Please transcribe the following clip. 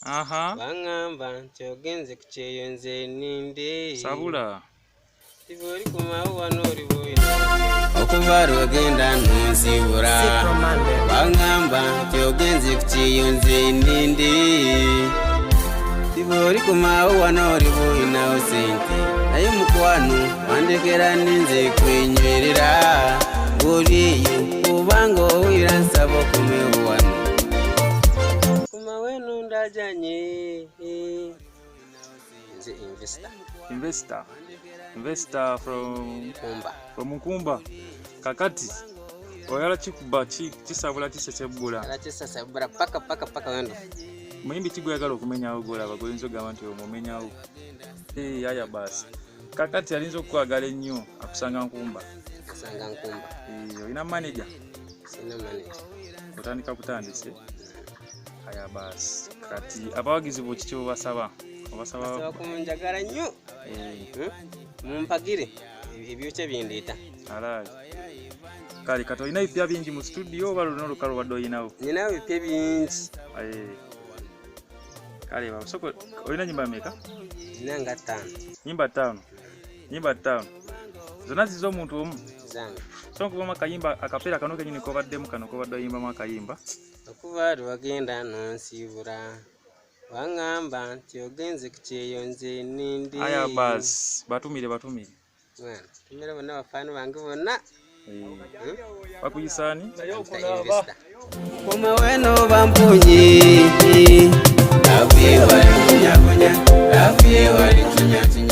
Bangamba kyogenze kukyeyonze ninde. Sabula. Tivoli kumauwa n'oliboyina. Okuva lwogenda nonsibula. Bangamba kyogenze kukyeyonze ninde. Tivoli kumauwa n'oliboyina osente. Naye mukwano wandekera ninze kwenywerera. Ng'oliyo kubanga owulira nsaba okumeewano. Kumaweno ndajanye. Nze Investor from Nkumba. Kakati oyala kikuba kisabula kisesebula. Ala kisesebula paka wendo. Muyimbi kigwagala okumenyawo gola abagoyinzo gamba nti omumenyawo. Aya basi. Kakati alinzo okwagala ennyo akusanga Nkumba. Olina manager? Sina manager. Otandika kutandise? Aya basi. Kati abawagizi bo kiki basaba? Basaba kumunjagala nnyo. Mumpagire ebyokye bindeeta. Alaaji. Kale kati olina ebipya bingi mu studio oba luno lukalo wadde oyinawo? Ninawo ebipya bingi. Kale basoko olina nyimba mmeka? Nina nga 5. Nyimba 5. Zonna zizo omuntu omu? Zange. So kuba makayimba akapeera kano kenyini kobaddemu kano kobadde oyimba makayimba. Okuva lwagenda nonsibula. Bangamba nti ogenze kukyeyonze ninde. Aya basi batumire. Mwana, tumire bonna bafano bange bonna. Bakuyisani? Kumaweno bampunyi. Lafi wali kunyakunya.